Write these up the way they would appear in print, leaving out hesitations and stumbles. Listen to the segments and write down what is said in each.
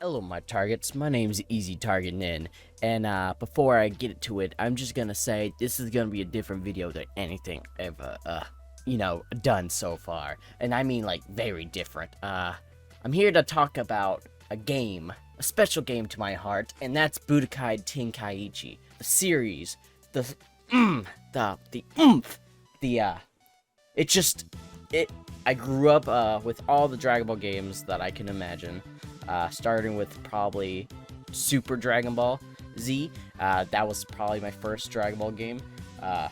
Hello, my targets. My name's EasyTargetNIN, and before I get to it, I'm just gonna say this is gonna be a different video than anything ever, done so far, and I mean like very different. I'm here to talk about a game, a special game to my heart, and that's Budokai Tenkaichi, the series, I grew up with all the Dragon Ball games that I can imagine. Starting with probably Super Dragon Ball Z. That was probably my first Dragon Ball game. And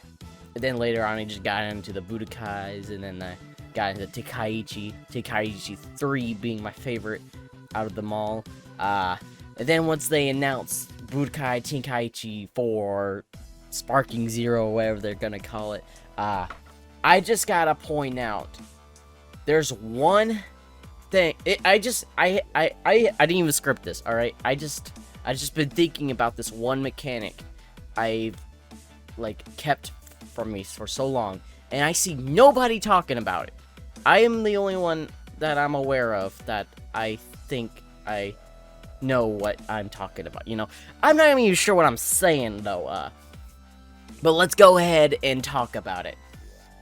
then later on, I just got into the Budokais, and then I got into Tenkaichi 3 being my favorite out of them all. And then once they announced Budokai Tenkaichi 4, Sparking Zero, whatever they're gonna call it, I just gotta point out, there's one thing. I didn't even script this. All right, I just been thinking about this one mechanic I kept from me for so long, and I see nobody talking about it. I am the only one that I'm aware of that I think I know what I'm talking about. I'm not even sure what I'm saying though. But let's go ahead and talk about it.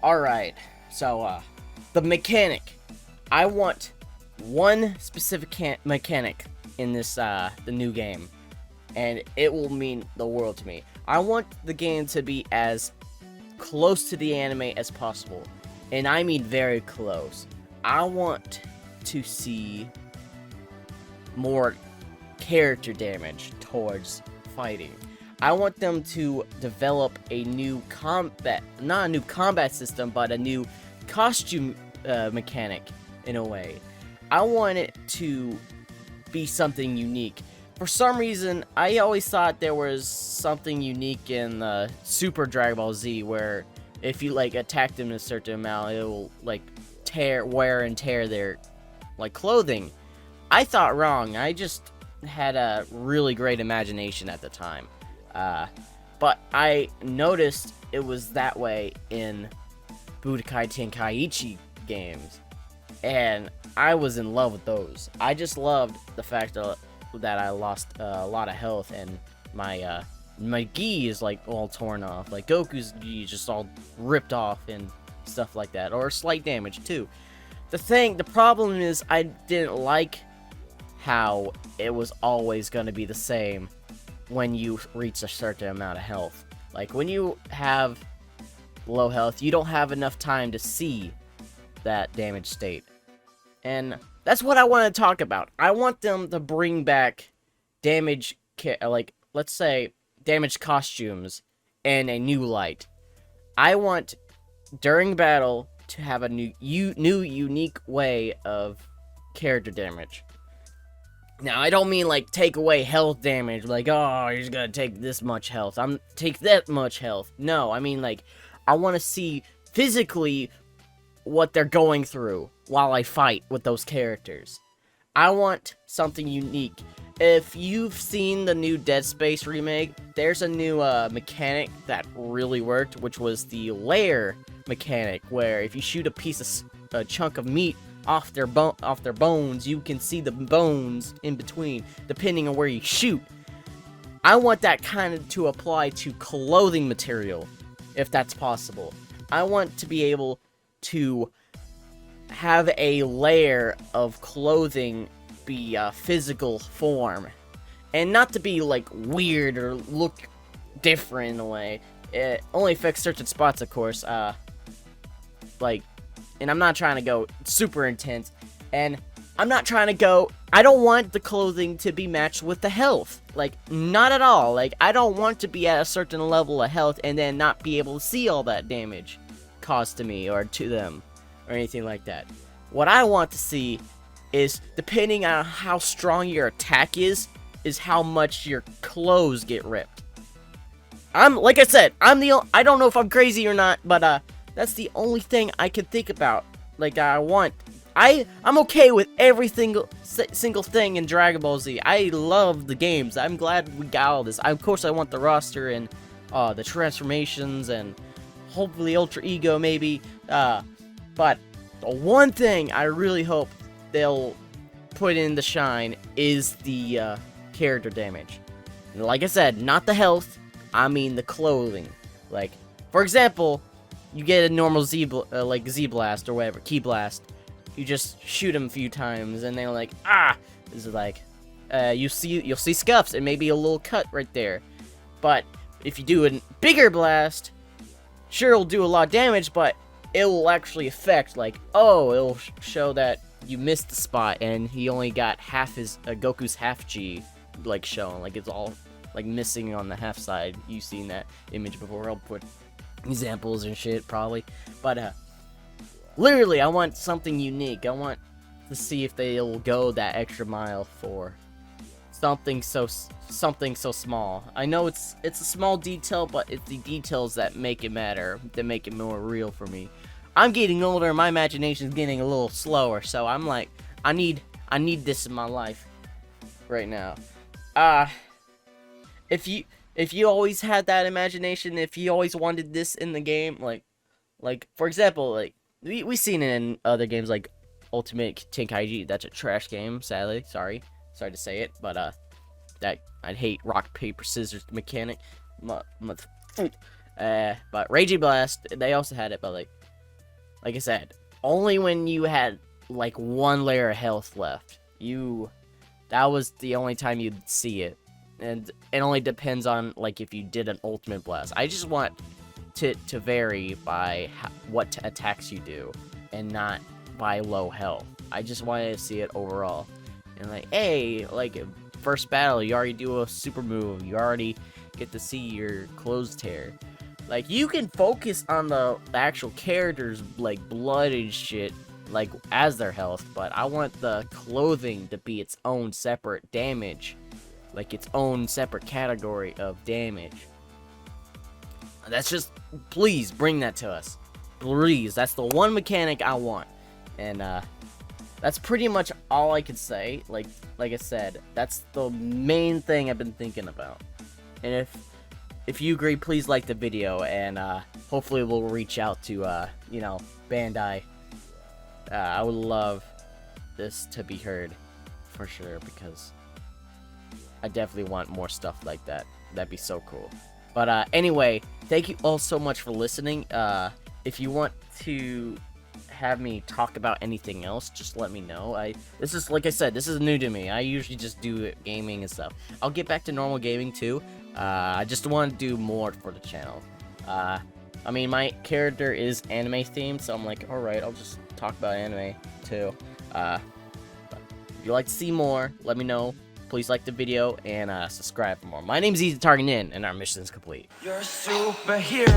All right, so the mechanic. I want one specific mechanic in this the new game, and it will mean the world to me. I want the game to be as close to the anime as possible, and I mean very close. I want to see more character damage towards fighting. I want them to develop a new not a new combat system, but a new costume mechanic in a way. I want it to be something unique. For some reason, I always thought there was something unique in Super Dragon Ball Z, where if you attack them in a certain amount, it will wear and tear their clothing. I thought wrong. I just had a really great imagination at the time. But I noticed it was that way in Budokai Tenkaichi games, and I was in love with those. I just loved the fact that I lost a lot of health, and my gi is all torn off. Goku's gi is just all ripped off and stuff like that, or slight damage too. The problem is I didn't like how it was always going to be the same when you reach a certain amount of health. When you have low health, you don't have enough time to see that damage state. And that's what I want to talk about. I want them to bring back damage, let's say, damage costumes in a new light. I want, during battle, to have a new unique way of character damage. Now, I don't mean, take away health damage, oh, you're just gonna take this much health, take that much health. No, I mean, I want to see physically what they're going through while I fight with those characters. I want something unique. If you've seen the new Dead Space remake, there's a new mechanic that really worked, which was the layer mechanic, where if you shoot a chunk of meat off their bones, you can see the bones in between, depending on where you shoot. I want that kind of to apply to clothing material, if that's possible. I want to be able to have a layer of clothing be a physical form, and not to be weird or look different in a way. It only affects certain spots, of course. And I'm not trying to go super intense, and I don't want the clothing to be matched with the health. Not at all. I don't want to be at a certain level of health and then not be able to see all that damage caused to me or to them or anything like that. What I want to see is, depending on how strong your attack is how much your clothes get ripped. I don't know if I'm crazy or not, but that's the only thing I can think about. I'm okay with every single thing in Dragon Ball Z. I love the games. I'm glad we got all this. Of course, I want the roster and the transformations and hopefully Ultra Ego maybe. But the one thing I really hope they'll put in the shine is the character damage. And like I said, not the health, I mean the clothing. Like, for example, you get a normal like Z blast or whatever, key blast. You just shoot them a few times, and they're like, ah. This is like, you'll see scuffs and maybe a little cut right there. But if you do a bigger blast, sure, it'll do a lot of damage, but it will actually affect, like, oh, it'll show that you missed the spot, and he only got half his Goku's half G, like, shown, like it's all like missing on the half side. You've seen that image before. I'll put examples and shit probably, but literally, I want something unique. I want to see if they'll go that extra mile for something so small. I know it's a small detail, but it's the details that make it matter, that make it more real for me. I'm getting older, and my imagination's getting a little slower, so I'm like, I need this in my life right now. If you always had that imagination, if you always wanted this in the game, like for example, like we seen it in other games like Ultimate Tenkaichi. That's a trash game, sadly. Sorry to say it, but that I'd hate rock paper scissors mechanic. But Raging Blast, they also had it, but like I said, only when you had like one layer of health left. That was the only time you'd see it, and it only depends on like if you did an ultimate blast. I just want to vary by what attacks you do, and not by low health. I just wanted to see it overall. And like, hey, like first battle, you already do a super move. You already get to see your clothes tear. Like, you can focus on the actual characters, like blood and shit, like as their health. But I want the clothing to be its own separate damage, like its own separate category of damage. That's just, please bring that to us, please. That's the one mechanic I want. And that's pretty much all I can say. Like I said, that's the main thing I've been thinking about. And if you agree, please like the video, and hopefully we'll reach out to you know, Bandai. I would love this to be heard for sure, because I definitely want more stuff like that. That'd be so cool. But anyway, thank you all so much for listening. If you want to have me talk about anything else, just let me know. This is, like I said, this is new to me. I usually just do gaming and stuff. I'll get back to normal gaming too. I just want to do more for the channel. I mean, my character is anime themed, so I'm like, alright, I'll just talk about anime too. But if you'd like to see more, let me know. Please like the video and subscribe for more. My name is EasyTargetNIN, and our mission is complete. You're a superhero.